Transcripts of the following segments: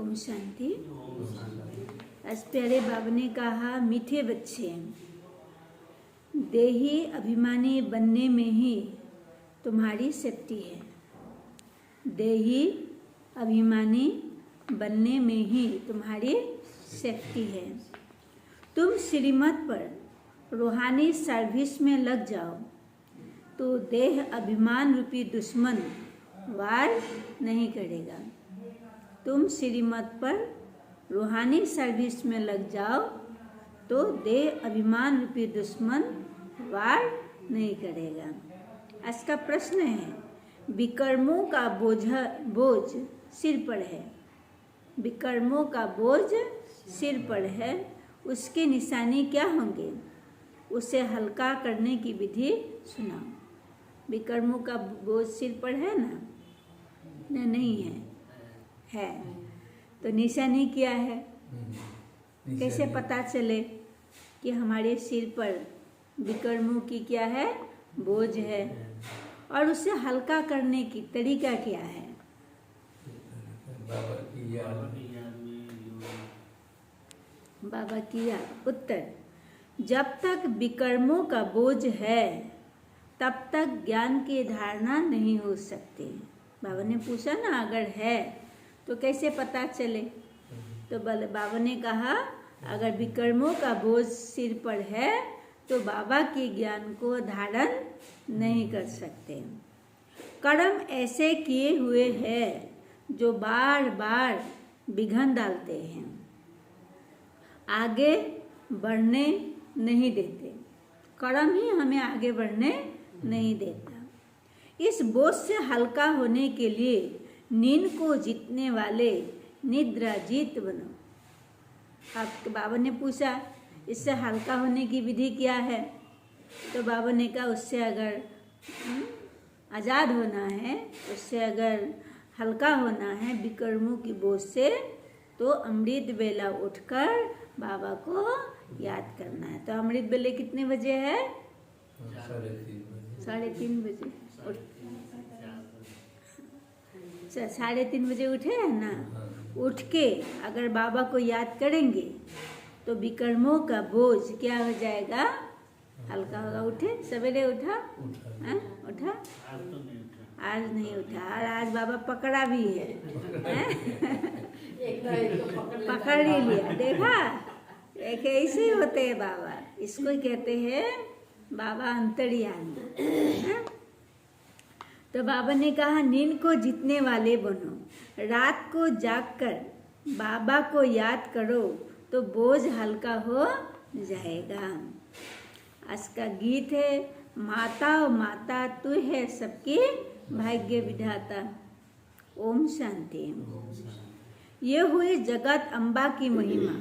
ओम शांति। आज प्यारे बाबा ने कहा, मीठे बच्चे, देही अभिमानी बनने में ही तुम्हारी सेफ्टी है। देही अभिमानी बनने में ही तुम्हारी सेफ्टी है। तुम श्रीमत पर रूहानी सर्विस में लग जाओ तो देह अभिमान रूपी दुश्मन वार नहीं करेगा। तुम श्रीमत पर रूहानी सर्विस में लग जाओ तो देह अभिमान रूपी दुश्मन वार नहीं करेगा। आज का प्रश्न है, विकर्मों का बोझ सिर पर है। विकर्मों का बोझ सिर पर है, उसके निशानी क्या होंगे? उसे हल्का करने की विधि सुनाओ। विकर्मों का बोझ सिर पर है ना? नहीं है? है। तो निशानी क्या है? कैसे पता चले कि हमारे सिर पर विकर्मों की क्या है? बोझ है। और उसे हल्का करने की तरीका क्या है? बाबा की याद। उत्तर, जब तक विकर्मों का बोझ है तब तक ज्ञान की धारणा नहीं हो सकती। बाबा ने पूछा ना, अगर है तो कैसे पता चले? तो बाबा ने कहा, अगर विकर्मों का बोझ सिर पर है तो बाबा के ज्ञान को धारण नहीं कर सकते। कर्म ऐसे किए हुए हैं जो बार बार विघ्न डालते हैं, आगे बढ़ने नहीं देते। कर्म ही हमें आगे बढ़ने नहीं देता। इस बोझ से हल्का होने के लिए नींद को जीतने वाले निद्रा जीत बनो। आपके बाबा ने पूछा, इससे हल्का होने की विधि क्या है? तो बाबा ने कहा, उससे अगर आज़ाद होना है, उससे अगर हल्का होना है विकर्मों की बोझ से, तो अमृत बेला उठकर बाबा को याद करना है। तो अमृत बेले कितने बजे है? 3:30 बजे। 3:30 बजे उठे है ना? उठ के अगर बाबा को याद करेंगे तो विकर्मों का बोझ क्या हो जाएगा? हल्का होगा। उठे? सवेरे उठा? उठा? आज नहीं उठा। और आज बाबा पकड़ा भी है, पकड़ ही लिया। देखा, एक ऐसे ही होते हैं बाबा। इसको कहते हैं बाबा अंतर्यामी। तो बाबा ने कहा, नींद को जीतने वाले बनो। रात को जागकर बाबा को याद करो तो बोझ हल्का हो जाएगा। आज का गीत है, माता ओ माता तू है सबकी भाग्य विधाता। ओम शांति। ये हुई जगत अम्बा की महिमा,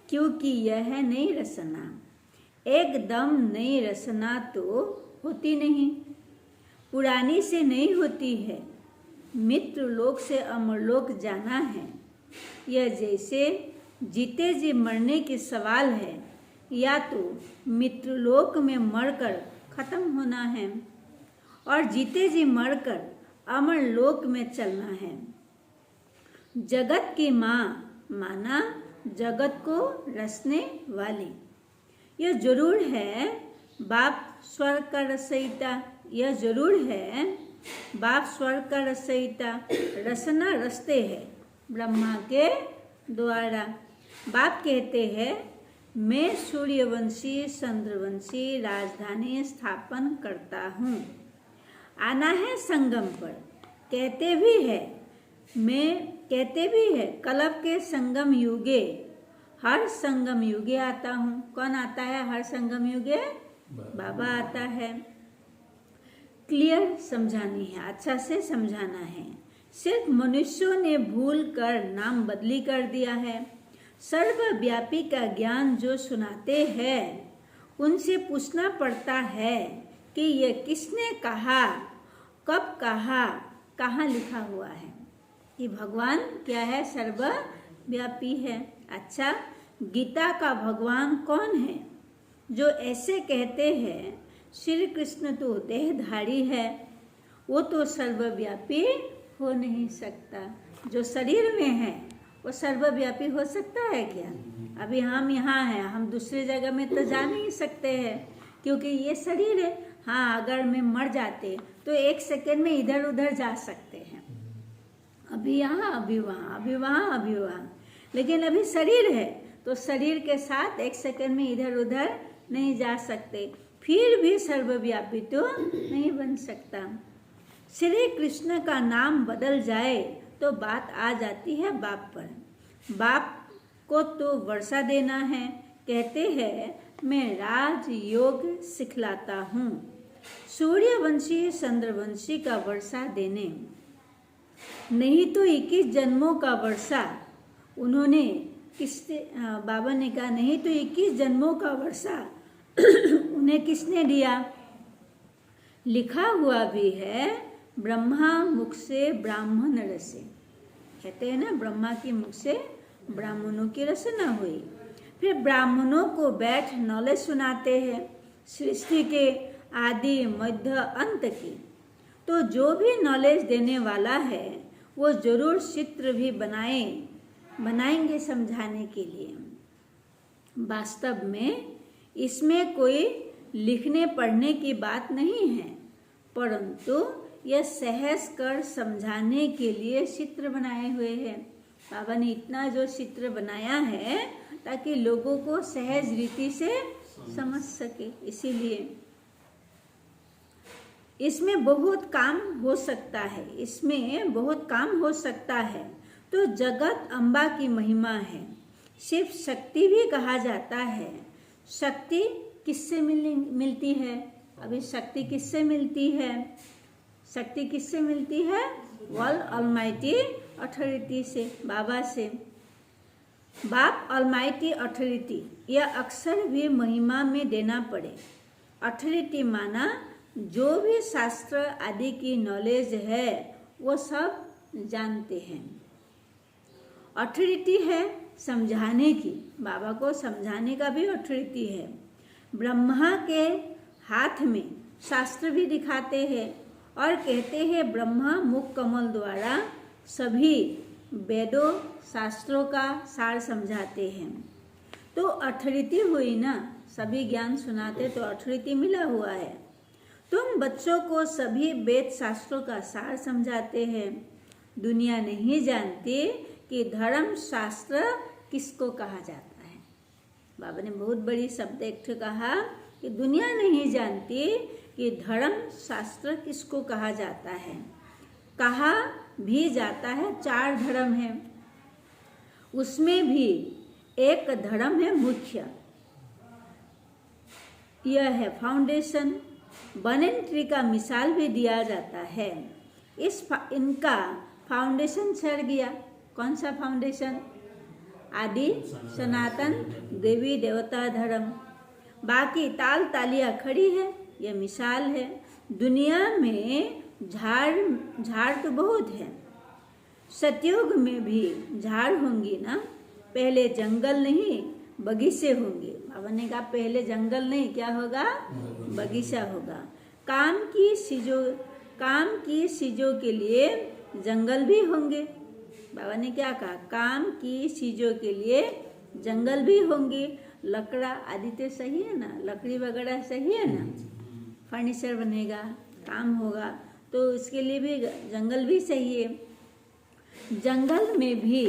क्योंकि यह है नई रचना। एकदम नई रचना तो होती नहीं, पुरानी से नहीं होती है। मित्र लोक से अमरलोक जाना है। यह जैसे जीते जी मरने के सवाल है, या तो मित्र लोक में मरकर खत्म होना है और जीते जी मरकर अमर लोक में चलना है। जगत की माँ माना जगत को रचने वाली। यह जरूर है बाप स्वर्ग का रचयिता। यह जरूर है बाप स्वर्ग का रचयिता। रचना रचते हैं ब्रह्मा के द्वारा। बाप कहते हैं, मैं सूर्यवंशी चंद्रवंशी राजधानी स्थापन करता हूँ। आना है संगम पर। कहते भी है कलप के संगम युगे, हर संगम युगे आता हूँ। कौन आता है हर संगम युगे? बाबा आता है। क्लियर समझानी है, अच्छा से समझाना है। सिर्फ मनुष्यों ने भूल कर नाम बदली कर दिया है। सर्वव्यापी का ज्ञान जो सुनाते हैं, उनसे पूछना पड़ता है कि यह किसने कहा, कब कहा, कहाँ लिखा हुआ है। कि भगवान क्या है? सर्वव्यापी है। अच्छा, गीता का भगवान कौन है? जो ऐसे कहते हैं श्री कृष्ण तो देहधारी है, वो तो सर्वव्यापी हो नहीं सकता। जो शरीर में है वो सर्वव्यापी हो सकता है क्या? अभी हम यहाँ हैं, हम दूसरी जगह में तो जा नहीं सकते हैं क्योंकि ये शरीर है। हाँ, अगर मैं मर जाते तो 1 सेकंड में इधर उधर जा सकते हैं, अभी यहाँ अभी वहाँ, अभी वहाँ अभी वहाँ। लेकिन अभी शरीर है तो शरीर के साथ 1 सेकंड में इधर उधर नहीं जा सकते, फिर भी सर्वव्यापी तो नहीं बन सकता। श्री कृष्ण का नाम बदल जाए तो बात आ जाती है बाप पर। बाप को तो वर्षा देना है, कहते हैं मैं राज योग सिखलाता हूँ, सूर्यवंशी चंद्रवंशी का वर्षा देने। नहीं तो 21 जन्मों का वर्षा उन्होंने बाबा ने कहा, नहीं तो 21 जन्मों का वर्षा उन्हें किसने दिया? लिखा हुआ भी है, ब्रह्मा मुख से ब्राह्मण रसे। कहते हैं ना, ब्रह्मा की मुख से ब्राह्मणों की रचना हुई। फिर ब्राह्मणों को बैठ नॉलेज सुनाते हैं सृष्टि के आदि मध्य अंत की। तो जो भी नॉलेज देने वाला है वो जरूर चित्र भी बनाएंगे समझाने के लिए। वास्तव में इसमें कोई लिखने पढ़ने की बात नहीं है, परंतु यह सहज कर समझाने के लिए चित्र बनाए हुए हैं। बाबा ने इतना जो चित्र बनाया है ताकि लोगों को सहज रीति से समझ सके, इसीलिए इसमें बहुत काम हो सकता है, इसमें बहुत काम हो सकता है। तो जगत अम्बा की महिमा है, सिर्फ शक्ति भी कहा जाता है। शक्ति किससे मिलती है? अभी शक्ति किससे मिलती है? शक्ति किससे मिलती है? वर्ल्ड ऑलमाइटी अथॉरिटी से, बाबा से। बाप ऑलमाइटी अथॉरिटी, यह अक्सर भी महिमा में देना पड़े। अथॉरिटी माना जो भी शास्त्र आदि की नॉलेज है वो सब जानते हैं। अथॉरिटी है समझाने की, बाबा को समझाने का भी अथॉरिटी है। ब्रह्मा के हाथ में शास्त्र भी दिखाते हैं और कहते हैं ब्रह्मा मुख कमल द्वारा सभी वेदों शास्त्रों का सार समझाते हैं। तो अथॉरिटी हुई ना, सभी ज्ञान सुनाते तो अथॉरिटी मिला हुआ है। तुम बच्चों को सभी वेद शास्त्रों का सार समझाते हैं। दुनिया नहीं जानती कि धर्म शास्त्र किसको कहा जाता है। बाबा ने बहुत बड़ी शब्द एक कहा कि दुनिया नहीं जानती कि धर्म शास्त्र किसको कहा जाता है। कहा भी जाता है 4 धर्म है, उसमें भी एक धर्म है मुख्य, यह है फाउंडेशन। बनन ट्री का मिसाल भी दिया जाता है। इनका फाउंडेशन सड़ गया। कौन सा फाउंडेशन? आदि सनातन देवी देवता धर्म। बाकी ताल तालियां खड़ी है, यह मिसाल है। दुनिया में झाड़ तो बहुत है, सतयुग में भी झाड़ होंगी ना। पहले जंगल नहीं बगीचे होंगे। बाबा ने कहा पहले जंगल नहीं, क्या होगा? बगीचा होगा। काम की चीजों के लिए जंगल भी होंगे। बाबा ने क्या कहा? काम की चीजों के लिए जंगल भी होंगे। लकड़ा आदि तो सही है ना, लकड़ी वगैरह सही है ना, फर्नीचर बनेगा, काम होगा, तो इसके लिए भी जंगल भी चाहिए। जंगल में भी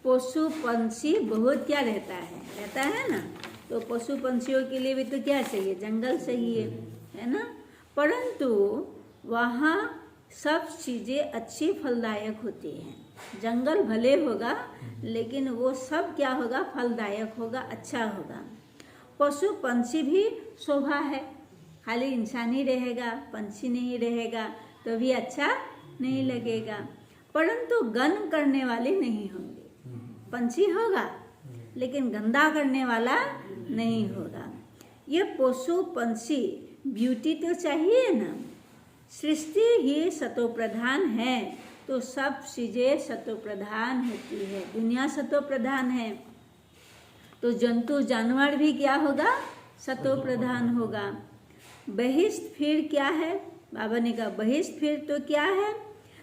पशु पंछी बहुत क्या रहता है ना, तो पशु पंछियों के लिए भी तो क्या चाहिए? जंगल चाहिए, है ना। परंतु वहाँ सब चीज़ें अच्छी फलदायक होती हैं। जंगल भले होगा लेकिन वो सब क्या होगा? फलदायक होगा, अच्छा होगा। पशु पंछी भी शोभा है, खाली इंसान ही रहेगा, पंछी नहीं रहेगा तो भी अच्छा नहीं लगेगा। परंतु गंद करने वाले नहीं होंगे। पंछी होगा लेकिन गंदा करने वाला नहीं होगा। ये पशु पंछी ब्यूटी तो चाहिए ना। सृष्टि ही सतोप्रधान है तो सब चीजें सतोप्रधान होती है। दुनिया सतोप्रधान है तो जंतु जानवर भी क्या होगा? सतोप्रधान होगा। बहिष्ठ फिर क्या है? बाबा ने कहा बहिष्ठ फिर तो क्या है?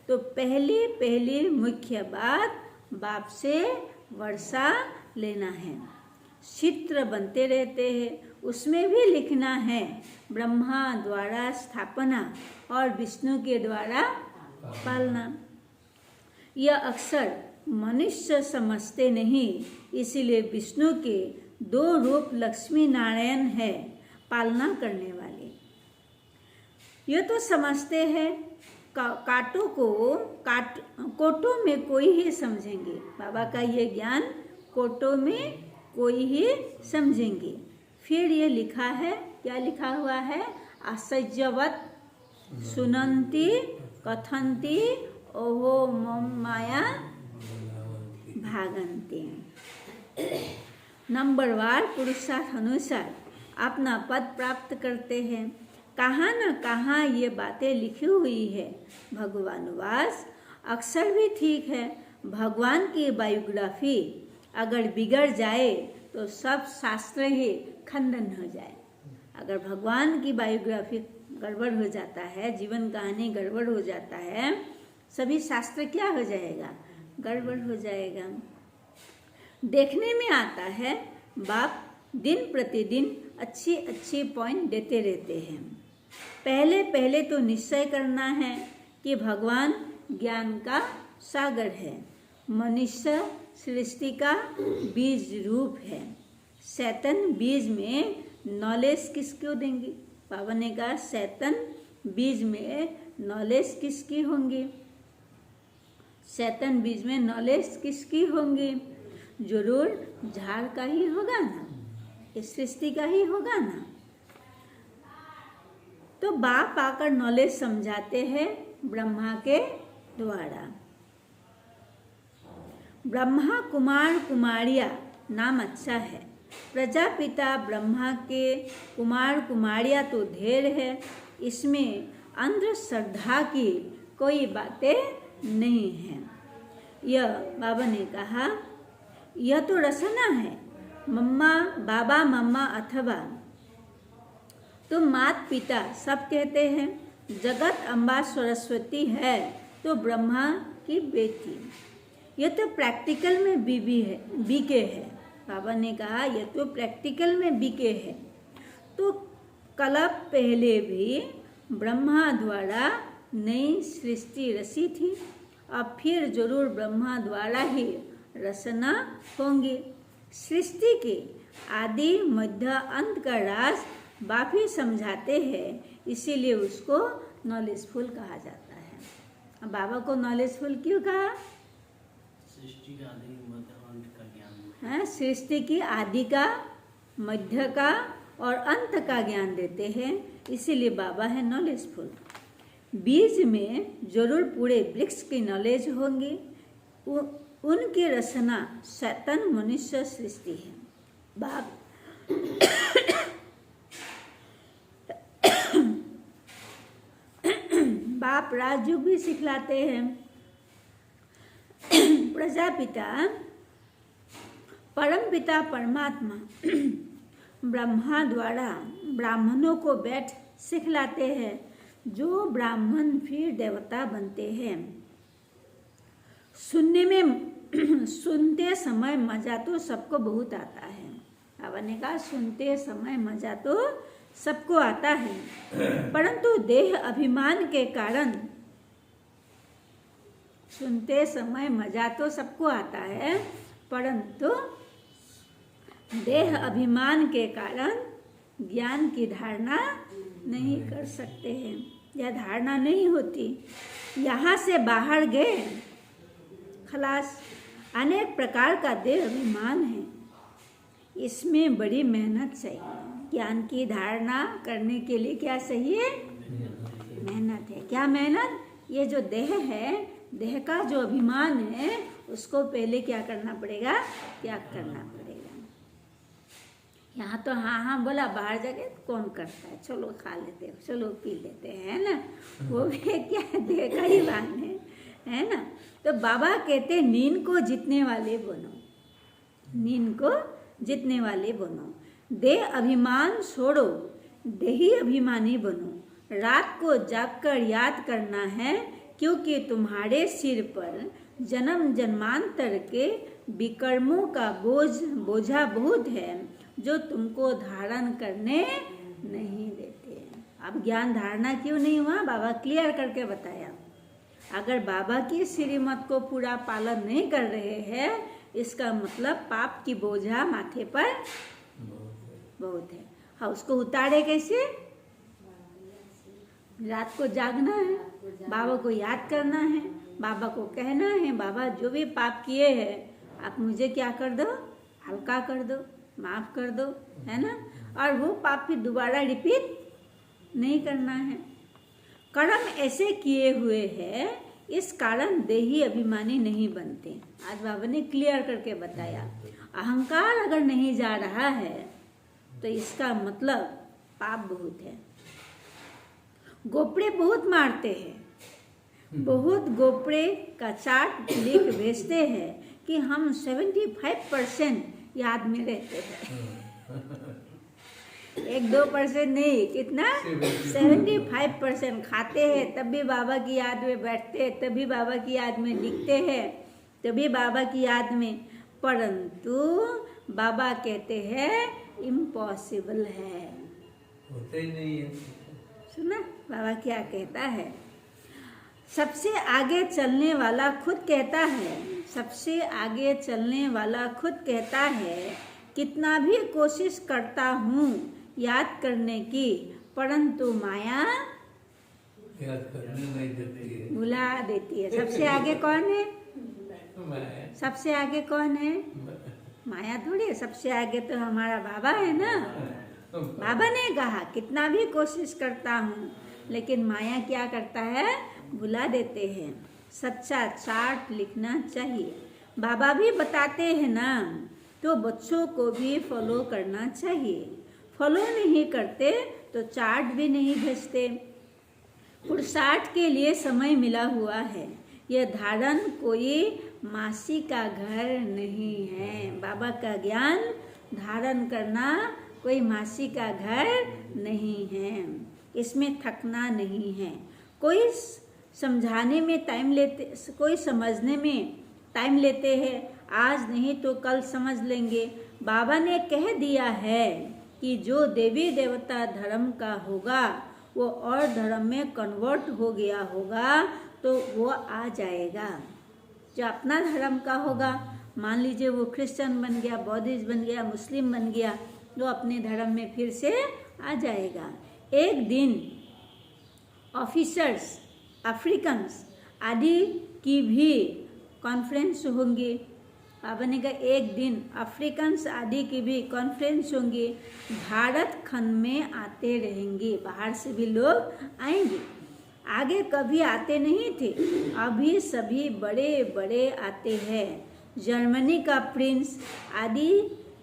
तो पहली मुख्य बात बाप से वर्षा लेना है। चित्र बनते रहते हैं, उसमें भी लिखना है ब्रह्मा द्वारा स्थापना और विष्णु के द्वारा पालना। यह अक्सर मनुष्य समझते नहीं, इसीलिए विष्णु के 2 रूप लक्ष्मी नारायण है, पालना करने वाले। यह तो समझते हैं, कोटों में कोई ही समझेंगे। बाबा का ये ज्ञान कोटों में कोई ही समझेंगे। फिर ये लिखा है, क्या लिखा हुआ है? आश्चर्यवत सुनंती कथंती ओहो मम माया भागंती। नंबरवार पुरुषार्थ अनुसार अपना पद प्राप्त करते हैं। कहाँ न कहाँ ये बातें लिखी हुई है। भगवानुवास अक्सर भी ठीक है। भगवान की बायोग्राफी अगर बिगड़ जाए तो सब शास्त्र ही खंडन हो जाए। अगर भगवान की बायोग्राफी गड़बड़ हो जाता है, जीवन कहानी गड़बड़ हो जाता है, सभी शास्त्र क्या हो जाएगा? गड़बड़ हो जाएगा। देखने में आता है बाप दिन प्रतिदिन अच्छी अच्छी पॉइंट देते रहते हैं। पहले पहले तो निश्चय करना है कि भगवान ज्ञान का सागर है, मनुष्य सृष्टि का बीज रूप है। शैतान बीज में नॉलेज किसको देंगे? बाबा ने कहा शैतान बीज में नॉलेज किसकी होंगी? शैतान बीज में नॉलेज किसकी होंगी? जरूर झाड़ का ही होगा ना, इस सृष्टि का ही होगा ना। तो बाप आकर नॉलेज समझाते हैं ब्रह्मा के द्वारा। ब्रह्मा कुमार कुमारिया नाम अच्छा है। प्रजापिता ब्रह्मा के कुमार कुमारिया तो ढेर है, इसमें अंधश्रद्धा की कोई बातें नहीं है। यह बाबा ने कहा यह तो रचना है। मम्मा बाबा मम्मा अथवा तो माता पिता सब कहते हैं। जगत अम्बा सरस्वती है तो ब्रह्मा की बेटी। यह तो प्रैक्टिकल में बीके है। बाबा ने कहा यह तो प्रैक्टिकल में बीके है। तो कल्प पहले भी ब्रह्मा द्वारा नई सृष्टि रची थी, अब फिर जरूर ब्रह्मा द्वारा ही रचना होंगी। सृष्टि के आदि मध्य अंत का राज बाप ही समझाते हैं, इसीलिए उसको नॉलेजफुल कहा जाता है। अब बाबा को नॉलेजफुल क्यों कहा? सृष्टि का आदि मध्य अंत का ज्ञान है, सृष्टि की आदि का, मध्य का और अंत का ज्ञान देते हैं, इसीलिए बाबा है नॉलेजफुल। बीज में जरूर पूरे वृक्ष की नॉलेज होंगी। उनकी रचना शैतान मनुष्य सृष्टि है। बाप राजयोग भी सिखलाते हैं। प्रजापिता परमपिता परमात्मा ब्रह्मा द्वारा ब्राह्मणों को बैठ सिखलाते हैं, जो ब्राह्मण फिर देवता बनते हैं। सुनते समय मजा तो सबको बहुत आता है। बाबा ने कहा सुनते समय मजा तो सबको आता है, परंतु देह अभिमान के कारण सुनते समय मजा तो सबको आता है, परंतु देह अभिमान के कारण ज्ञान की धारणा नहीं कर सकते हैं, यह धारणा नहीं होती। यहाँ से बाहर गए खलास। अनेक प्रकार का देह अभिमान है, इसमें बड़ी मेहनत चाहिए। ज्ञान की धारणा करने के लिए क्या चाहिए? मेहनत है। क्या मेहनत? ये जो देह है, देह का जो अभिमान है, उसको पहले क्या करना पड़ेगा? त्याग करना पड़ेगा। यहाँ तो हाँ हाँ बोला, बाहर जाके कौन करता है, चलो खा लेते हो, चलो पी लेते हैं ना, वो भी क्या देह का ही भान है ना। तो बाबा कहते नींद को जीतने वाले बनो, नींद को जीतने वाले बनो। देह अभिमान छोड़ो, देही अभिमानी बनो। रात को जागकर याद करना है, क्योंकि तुम्हारे सिर पर जन्म जन्मांतर के विकर्मों का बोझा बहुत है जो तुमको धारण करने नहीं देते। अब ज्ञान धारणा क्यों नहीं हुआ, बाबा क्लियर करके बताया। अगर बाबा की श्रीमत को पूरा पालन नहीं कर रहे हैं, इसका मतलब पाप की बोझा माथे पर बहुत है। हाँ, उसको उतारे कैसे? रात को जागना है, बाबा को याद करना है, बाबा को कहना है, बाबा जो भी पाप किए हैं आप मुझे क्या कर दो, हल्का कर दो, माफ कर दो, है ना। और वो पाप फिर दोबारा रिपीट नहीं करना है। कर्म ऐसे किए हुए हैं, इस कारण देही अभिमानी नहीं बनते। आज बाबा ने क्लियर करके बताया। अहंकार अगर नहीं जा रहा है तो इसका मतलब पाप बहुत है। गोपड़े बहुत मारते हैं, बहुत गोपड़े का चार्ट लिख भेजते हैं कि हम 75% याद में रहते हैं। 1-2% नहीं, कितना 75% खाते हैं तब भी बाबा की याद में बैठते हैं, तभी बाबा की याद में दिखते हैं, तभी बाबा की याद में। परंतु बाबा कहते हैं इम्पॉसिबल है, होता ही नहीं है। सुना बाबा क्या कहता है? सबसे आगे चलने वाला खुद कहता है, सबसे आगे चलने वाला खुद कहता है, कितना भी कोशिश करता हूँ याद करने की, परंतु माया याद करने नहीं देती है, भुला देती है। सबसे आगे कौन है? माया। सबसे आगे कौन है? माया थोड़ी है। सबसे आगे तो हमारा बाबा है ना। बाबा ने कहा कितना भी कोशिश करता हूँ, लेकिन माया क्या करता है? भुला देते हैं। सच्चा चार्ट लिखना चाहिए। बाबा भी बताते हैं ना, तो बच्चों को भी फॉलो करना चाहिए। फॉलो नहीं करते तो चार्ट भी नहीं भेजते। पुरुषार्थ के लिए समय मिला हुआ है। यह धारण कोई मासी का घर नहीं है। बाबा का ज्ञान धारण करना कोई मासी का घर नहीं है। इसमें थकना नहीं है। कोई समझाने में टाइम लेते, कोई समझने में टाइम लेते हैं, आज नहीं तो कल समझ लेंगे। बाबा ने कह दिया है कि जो देवी देवता धर्म का होगा वो और धर्म में कन्वर्ट हो गया होगा तो वो आ जाएगा। जो अपना धर्म का होगा, मान लीजिए वो क्रिश्चियन बन गया, बौद्धिस्ट बन गया, मुस्लिम बन गया, वो अपने धर्म में फिर से आ जाएगा। एक दिन ऑफिसर्स, अफ्रीकन्स आदि की भी कॉन्फ्रेंस होंगी। बाबा ने कहा एक दिन अफ्रीकन्स आदि की भी कॉन्फ्रेंस होंगी। भारत खंड में आते रहेंगे, बाहर से भी लोग आएंगे। आगे कभी आते नहीं थे, अभी सभी बड़े बड़े आते हैं। जर्मनी का प्रिंस आदि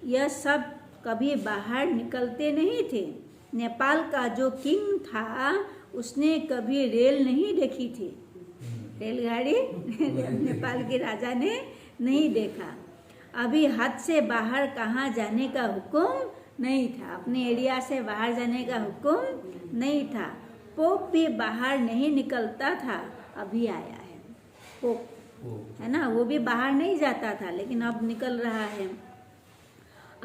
यह सब कभी बाहर निकलते नहीं थे। नेपाल का जो किंग था उसने कभी रेल नहीं देखी थी, रेलगाड़ी नेपाल के राजा ने नहीं देखा। अभी हद से बाहर कहाँ जाने का हुक्म नहीं था, अपने एरिया से बाहर जाने का हुक्म नहीं था। पोप भी बाहर नहीं निकलता था, अभी आया है पोप, है ना, वो भी बाहर नहीं जाता था लेकिन अब निकल रहा है।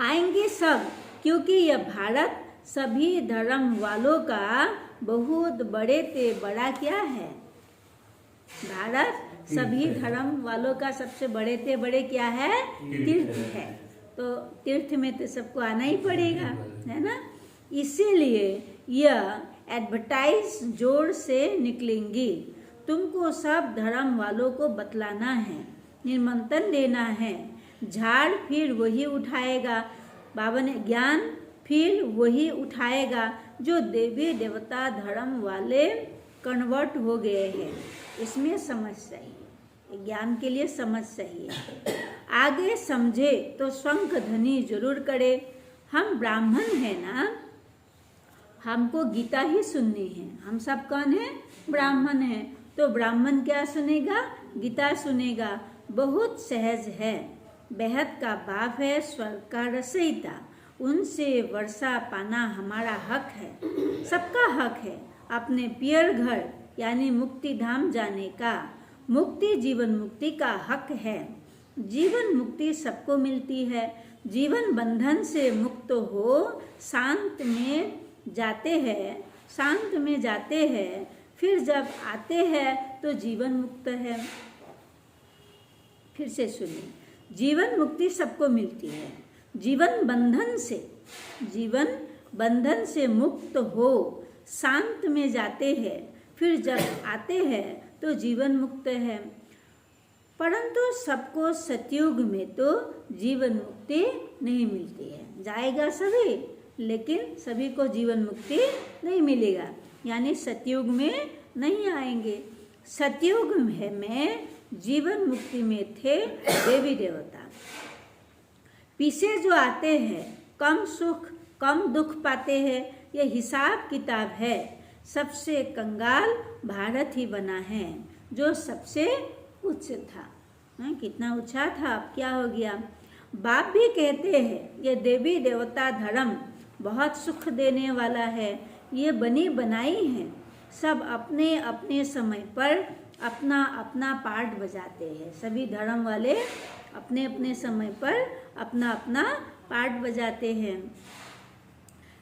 आएंगे सब, क्योंकि यह भारत सभी धर्म वालों का बहुत बड़े से बड़ा क्या है? भारत सभी धर्म वालों का सबसे बड़े से बड़े क्या है? तीर्थ है। तो तीर्थ में तो सबको आना ही पड़ेगा, है ना। इसीलिए यह एडवर्टाइज जोर से निकलेंगी। तुमको सब धर्म वालों को बतलाना है, निमंत्रण देना है। झाड़ फिर वही उठाएगा, बाबा ने ज्ञान फिर वही उठाएगा जो देवी देवता धर्म वाले कन्वर्ट हो गए हैं। इसमें समझ चाहिए, ज्ञान के लिए समझ चाहिए। आगे समझे तो शंख ध्वनि जरूर करे। हम ब्राह्मण हैं ना, हमको गीता ही सुननी है। हम सब कौन है? ब्राह्मण हैं। तो ब्राह्मण क्या सुनेगा? गीता सुनेगा। बहुत सहज है, बेहद का बाप है, स्वर्ग का रचयिता, उनसे वर्षा पाना हमारा हक है, सबका हक है अपने पियर घर यानी मुक्ति धाम जाने का। मुक्ति जीवन मुक्ति का हक है। जीवन मुक्ति सबको मिलती है। जीवन बंधन से मुक्त हो शांत में जाते हैं, फिर जब आते हैं तो जीवन मुक्त है। फिर से सुनिए, जीवन मुक्ति सबको मिलती है। जीवन बंधन से मुक्त हो शांत में जाते हैं, फिर जब आते हैं तो जीवन मुक्त है। परंतु सबको सतयुग में तो जीवन मुक्ति नहीं मिलती है। जाएगा सभी, लेकिन सभी को जीवन मुक्ति नहीं मिलेगा, यानी सतयुग में नहीं आएंगे। सतयुग में जीवन मुक्ति में थे देवी देवता। पीछे जो आते हैं कम सुख कम दुख पाते हैं, ये हिसाब किताब है। सबसे कंगाल भारत ही बना है, जो सबसे उच्च था। कितना ऊंचा था, अब क्या हो गया। बाप भी कहते हैं ये देवी देवता धर्म बहुत सुख देने वाला है, ये बनी बनाई है। सब अपने अपने समय पर अपना अपना पार्ट बजाते हैं। सभी धर्म वाले अपने अपने समय पर अपना अपना पार्ट बजाते हैं।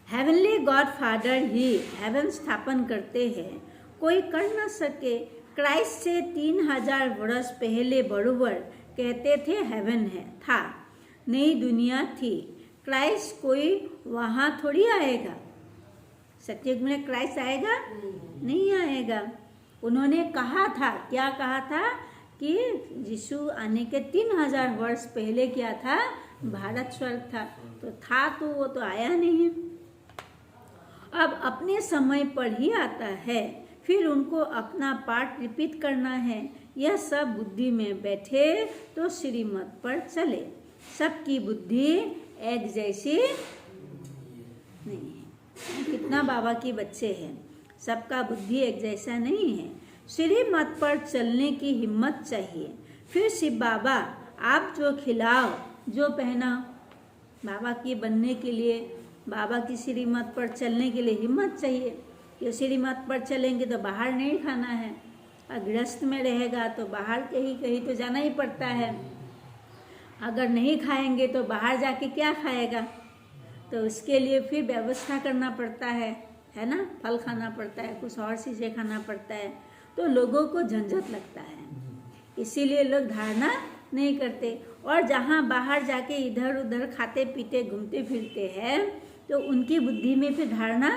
हेवनली गॉड फादर ही हेवन स्थापन करते हैं, कोई कर न सके। क्राइस्ट से 3000 वर्ष पहले बरोबर कहते थे हेवन है था, नई दुनिया थी। क्राइस्ट कोई वहाँ थोड़ी आएगा। सतयुग में क्राइस्ट आएगा? नहीं आएगा। उन्होंने कहा था, क्या कहा था कि यीशु आने के 3000 वर्ष पहले क्या था, भारत स्वर्ग था। तो था तो वो तो आया नहीं। अब अपने समय पर ही आता है, फिर उनको अपना पार्ट रिपीट करना है। यह सब बुद्धि में बैठे तो श्रीमत पर चले। सबकी बुद्धि एक जैसी नहीं है। कितना बाबा के बच्चे हैं, सबका बुद्धि एक जैसा नहीं है। श्रीमत पर चलने की हिम्मत चाहिए। फिर शिव बाबा आप जो खिलाओ जो पहनाओ, बाबा की बनने के लिए, बाबा की श्रीमत पर चलने के लिए हिम्मत चाहिए। कि श्रीमत पर चलेंगे तो बाहर नहीं खाना है, और गृहस्थ में रहेगा तो बाहर कहीं तो जाना ही पड़ता है। अगर नहीं खाएंगे तो बाहर जाके क्या खाएगा, तो उसके लिए फिर व्यवस्था करना पड़ता है ना। फल खाना पड़ता है, कुछ और चीज़ें खाना पड़ता है, तो लोगों को झंझट लगता है। इसीलिए लोग धारणा नहीं करते। और जहाँ बाहर जाके इधर उधर खाते पीते घूमते फिरते हैं, तो उनकी बुद्धि में फिर धारणा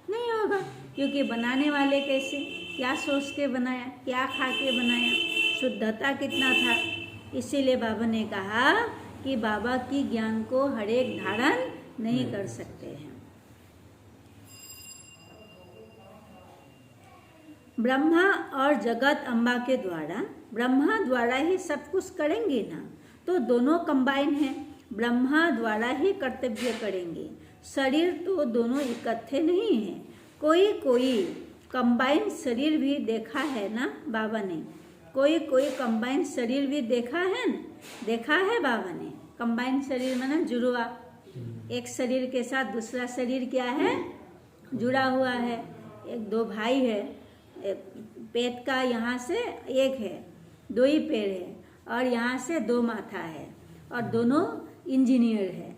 नहीं होगा, क्योंकि बनाने वाले कैसे, क्या सोच के बनाया, क्या खा के बनाया, शुद्धता कितना था। इसीलिए बाबा ने कहा कि बाबा की ज्ञान को हर एक धारण नहीं कर सकते हैं। ब्रह्मा और जगत अम्बा के द्वारा, ब्रह्मा द्वारा ही सब कुछ करेंगे ना, तो दोनों कंबाइन है। ब्रह्मा द्वारा ही कर्तव्य करेंगे। शरीर तो दोनों इकट्ठे नहीं है। कोई कंबाइन शरीर भी देखा है ना बाबा ने। कोई कंबाइन शरीर भी देखा है ना, देखा है बाबा ने। कंबाइन शरीर माना जुड़वा, एक शरीर के साथ दूसरा शरीर क्या है, जुड़ा हुआ है। एक दो भाई है, पेट का यहाँ से एक है, दो ही पैर है, और यहाँ से दो माथा है, और दोनों इंजीनियर है,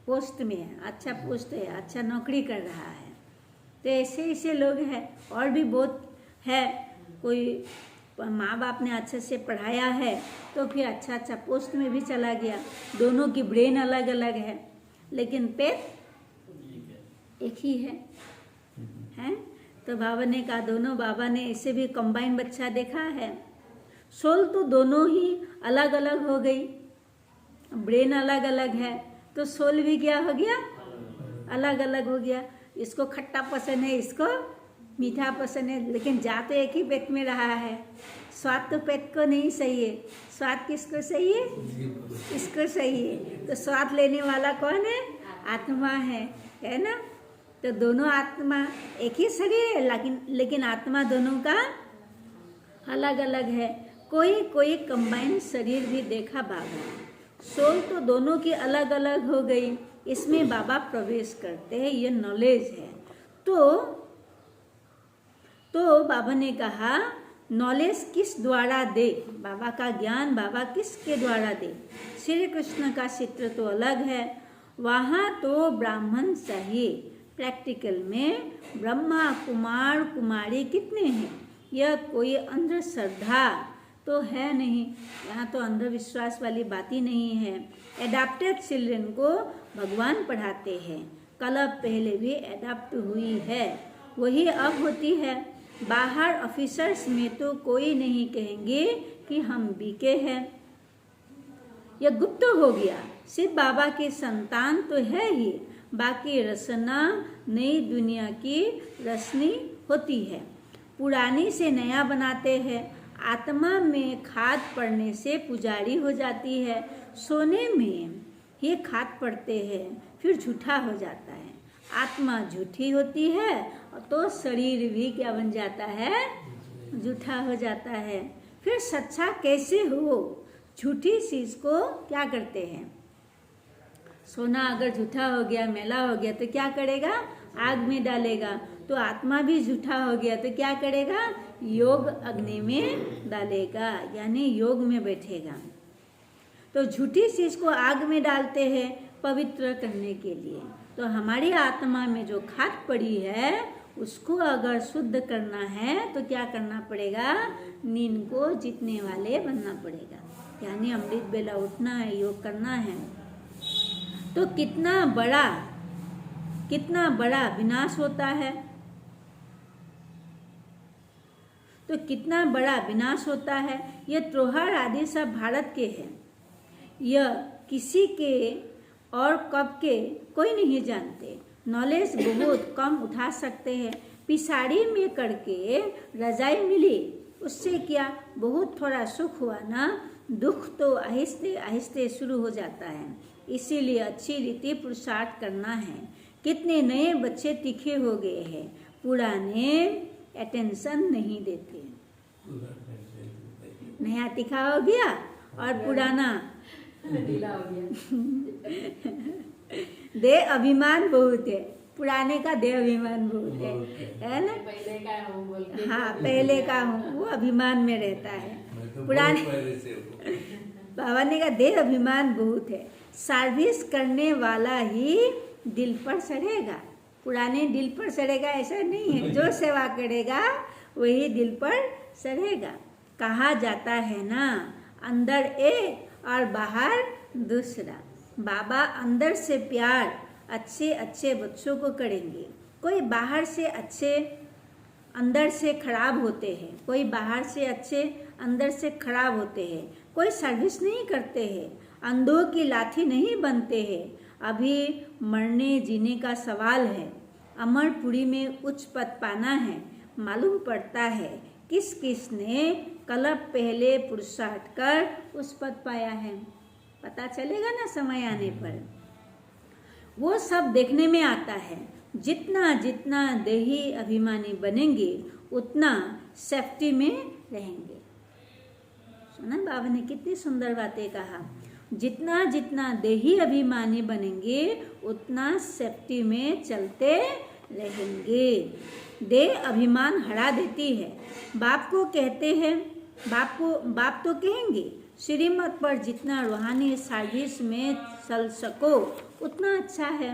पोस्ट में है, अच्छा पोस्ट है, अच्छा नौकरी कर रहा है। तो ऐसे लोग हैं, और भी बहुत है। कोई माँ बाप ने अच्छे से पढ़ाया है तो फिर अच्छा पोस्ट में भी चला गया। दोनों की ब्रेन अलग अलग है, लेकिन पेट एक ही है। तो बाबा ने कहा, दोनों बाबा ने ऐसे भी कंबाइन बच्चा देखा है। सोल तो दोनों ही अलग अलग हो गई, ब्रेन अलग अलग है, तो सोल भी क्या हो गया, अलग अलग हो गया। इसको खट्टा पसंद है, इसको मीठा पसंद है, लेकिन जा तो एक ही पेट में रहा है। स्वाद तो पेट को नहीं सही है, स्वाद किसको सही है, इसको सही है। तो स्वाद लेने वाला कौन है, आत्मा है ना। तो दोनों आत्मा एक ही शरीर है, लेकिन आत्मा दोनों का अलग अलग है। कोई कंबाइन शरीर भी देखा बाबा। सोल तो दोनों की अलग अलग हो गई, इसमें बाबा प्रवेश करते हैं, ये नॉलेज है। तो बाबा ने कहा नॉलेज किस द्वारा दे, बाबा का ज्ञान बाबा किसके द्वारा दे। श्री कृष्ण का चित्र तो अलग है, वहाँ तो ब्राह्मण चाहिए। प्रैक्टिकल में ब्रह्मा कुमार कुमारी कितने हैं, यह कोई अंधश्रद्धा तो है नहीं, यहाँ तो अंधविश्वास वाली बात ही नहीं है। एडाप्टेड चिल्ड्रन को भगवान पढ़ाते हैं, कल पहले भी एडाप्ट हुई है, वही अब होती है। बाहर ऑफिसर्स में तो कोई नहीं कहेंगे कि हम बीके हैं, यह गुप्त हो गया। सिर्फ बाबा की संतान तो है ही, बाकी रचना नई दुनिया की रचनी होती है। पुरानी से नया बनाते हैं। आत्मा में खाद पड़ने से पुजारी हो जाती है, सोने में ही खाद पड़ते हैं फिर झूठा हो जाता है। आत्मा झूठी होती है तो शरीर भी क्या बन जाता है, झूठा हो जाता है। फिर सच्चा कैसे हो, झूठी चीज को क्या करते हैं, सोना अगर झूठा हो गया मैला हो गया तो क्या करेगा, आग में डालेगा। तो आत्मा भी झूठा हो गया तो क्या करेगा, योग अग्नि में डालेगा, यानी योग में बैठेगा। तो झूठी चीज को आग में डालते हैं पवित्र करने के लिए। तो हमारी आत्मा में जो खाद पड़ी है उसको अगर शुद्ध करना है तो क्या करना पड़ेगा, नींद को जीतने वाले बनना पड़ेगा, यानी अमृत बेला उठना है, योग करना है। तो कितना बड़ा विनाश होता है, तो कितना बड़ा विनाश होता है। ये त्योहार आदि सब भारत के हैं, यह किसी के और कब के कोई नहीं जानते। नॉलेज बहुत कम उठा सकते हैं। पिसाड़ी में करके रजाई मिली, उससे क्या बहुत थोड़ा सुख हुआ ना, दुख तो आहिस्ते आहिस्ते शुरू हो जाता है। इसीलिए अच्छी रीति पुरुषार्थ करना है। कितने नए बच्चे तीखे हो गए हैं, पुराने अटेंशन नहीं देते। नया तीखा हो गया और पुराना दे अभिमान बहुत है, पुराने का दे अभिमान बहुत है ना। पहले का हूँ बोल के, हाँ पहले का हूँ, वो अभिमान में रहता है। पुराने बाबा ने कहा दे अभिमान बहुत है, सर्विस करने वाला ही दिल पर चढ़ेगा, पुराने दिल पर चढ़ेगा ऐसा नहीं है, जो सेवा करेगा वही दिल पर चढ़ेगा। कहा जाता है ना, अंदर एक और बाहर दूसरा। बाबा अंदर से प्यार अच्छे अच्छे बच्चों को करेंगे। कोई बाहर से अच्छे अंदर से खराब होते हैं, कोई बाहर से अच्छे अंदर से खराब होते हैं। कोई सर्विस नहीं करते हैं, अंधों की लाठी नहीं बनते हैं। अभी मरने जीने का सवाल है। अमरपुरी में उच्च पद पाना है, मालूम पड़ता है किस किस ने कल पहले पुरुषार्थ कर उस पद पाया है। पता चलेगा ना समय आने पर, वो सब देखने में आता है। जितना जितना देही अभिमानी बनेंगे उतना सेफ्टी में रहेंगे। सुना बाबा ने कितनी सुंदर बातें कहा, जितना जितना देही अभिमानी बनेंगे उतना सेफ्टी में चलते रहेंगे। देह अभिमान हरा देती है। बाप को कहते हैं, बाप तो कहेंगे श्रीमत पर जितना रूहानी सर्विस में चल सको उतना अच्छा है।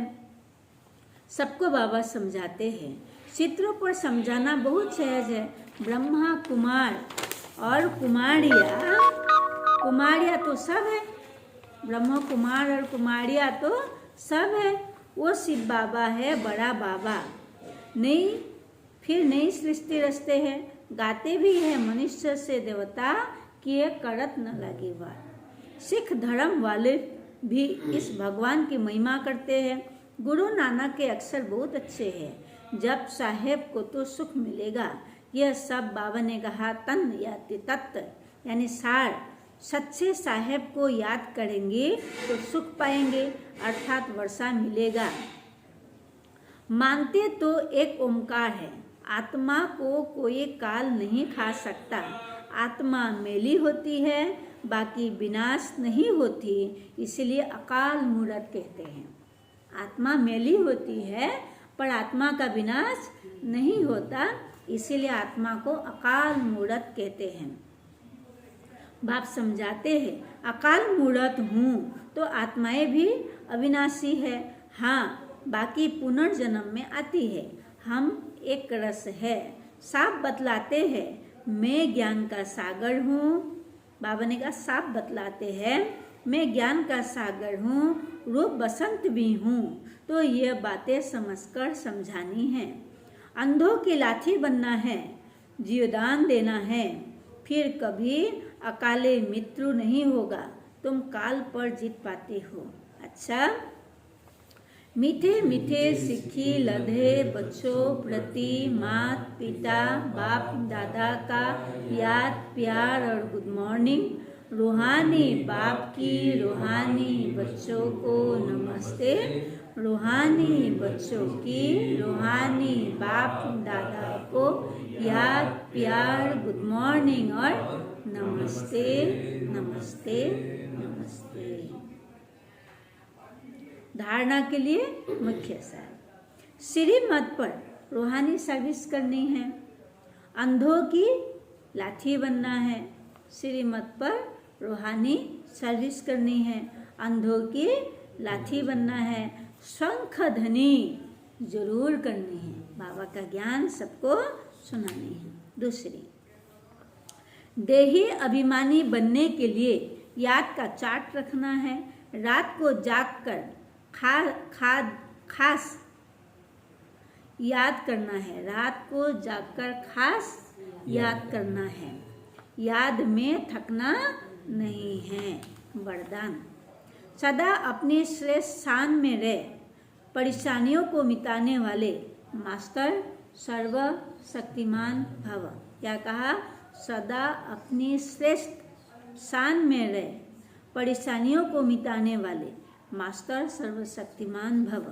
सबको बाबा समझाते हैं, चित्रों पर समझाना बहुत सहज है। ब्रह्मा कुमार और कुमारिया तो सब है, ब्रह्मा कुमार और कुमारिया तो सब है। वो शिव बाबा है, बड़ा बाबा। नई सृष्टि रचते हैं, गाते भी है मनुष्य से देवता किए करत न लगी बात। सिख धर्म वाले भी इस भगवान की महिमा करते हैं। गुरु नानक के अक्षर बहुत अच्छे हैं, जब साहेब को तो सुख मिलेगा। यह सब बाबा ने कहा तन याति तत्व यानी सार। सच्चे साहेब को याद करेंगे तो सुख पाएंगे, अर्थात वर्षा मिलेगा। मानते तो एक ओमकार है, आत्मा को कोई काल नहीं खा सकता। आत्मा मेली होती है, बाकी विनाश नहीं होती, इसलिए अकाल मूर्त कहते हैं। आत्मा मेली होती है पर आत्मा का विनाश नहीं होता, इसीलिए आत्मा को अकाल मूढ़त कहते हैं। बाप समझाते हैं अकाल मूढ़त हूँ तो आत्माएं भी अविनाशी है। हाँ, बाकी पुनर्जन्म में आती है। हम एक रस है। साफ बतलाते हैं मैं ज्ञान का सागर हूँ। बाबा ने कहा साफ बतलाते हैं मैं ज्ञान का सागर हूँ, रूप बसंत भी हूँ। तो ये बातें समझकर समझानी है। अंधों की लाठी बनना है, जीवदान देना है, फिर कभी अकाले मृत्यु नहीं होगा। तुम काल पर जीत पाते हो। अच्छा, मीठे मीठे सिक्खी लधे बच्चों प्रति मात पिता बाप दादा का याद प्यार और गुड मॉर्निंग। रूहानी बाप की रूहानी बच्चों को नमस्ते। रूहानी बच्चों की रूहानी बाप दादा को याद प्यार गुड मॉर्निंग और नमस्ते नमस्ते नमस्ते। धारणा के लिए मुख्य सार, श्रीमत पर रूहानी सर्विस करनी है, अंधों की लाठी बनना है। श्रीमत पर रूहानी सर्विस करनी है, अंधों की लाठी बनना है, शंख ध्वनि जरूर करनी है, बाबा का ज्ञान सबको सुनानी है। दूसरी, देही अभिमानी बनने के लिए याद का चार्ट रखना है। रात को जागकर खास याद करना है। रात को जागकर खास याद करना है। याद में थकना नहीं है। वरदान, सदा अपने श्रेष्ठ स्थान में रह, परेशानियों को मिटाने वाले मास्टर सर्व शक्तिमान भव। क्या कहा? सदा अपनी श्रेष्ठ स्थान में रह, परेशानियों को मिटाने वाले मास्टर सर्वशक्तिमान भव।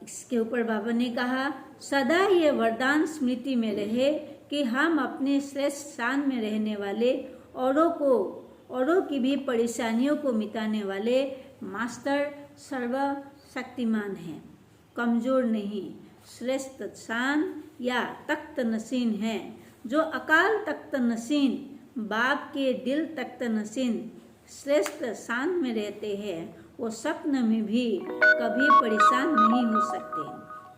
इसके ऊपर बाबा ने कहा सदा ये वरदान स्मृति में रहे कि हम अपने श्रेष्ठ स्थान में रहने वाले औरों की भी परेशानियों को मिटाने वाले मास्टर सर्वशक्तिमान हैं। कमजोर नहीं, श्रेष्ठ स्थान या तख्त नशीन है। जो अकाल तख्त नशीन, बाप के दिल तख्त नशीन श्रेष्ठ स्थान में रहते हैं, वो स्वप्न में भी कभी परेशान नहीं हो सकते।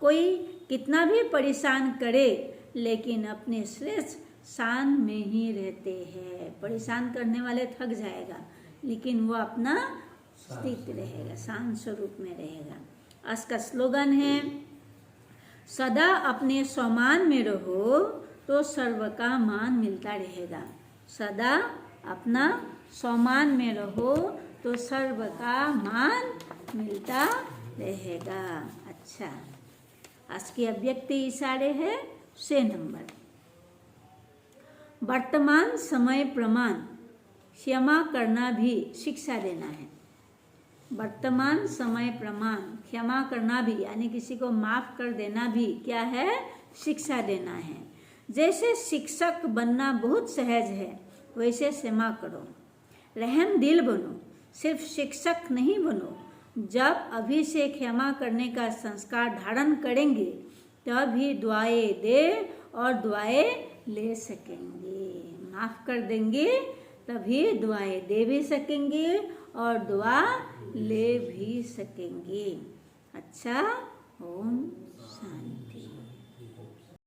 कोई कितना भी परेशान करे लेकिन अपने श्रेष्ठ स्थान में ही रहते हैं। परेशान करने वाले थक जाएगा लेकिन वो अपना स्थित रहेगा, शांत स्वरूप में रहेगा। आज का स्लोगन है सदा अपने स्वमान में रहो तो सर्व का मान मिलता रहेगा। सदा अपना स्वमान में रहो तो सर्व का मान मिलता रहेगा। अच्छा, आज की अव्यक्ति इशारे है 6 नंबर। वर्तमान समय प्रमाण क्षमा करना भी शिक्षा देना है। वर्तमान समय प्रमाण क्षमा करना भी यानी किसी को माफ कर देना भी क्या है? शिक्षा देना है। जैसे शिक्षक बनना बहुत सहज है वैसे क्षमा करो, रहम दिल बनो। सिर्फ शिक्षक नहीं बनो, जब अभी से क्षमा करने का संस्कार धारण करेंगे तभी दुआएं दे और दुआएं ले सकेंगे। माफ कर देंगे तभी दुआएं दे भी सकेंगे और दुआ ले भी सकेंगे। अच्छा, ओम शांति।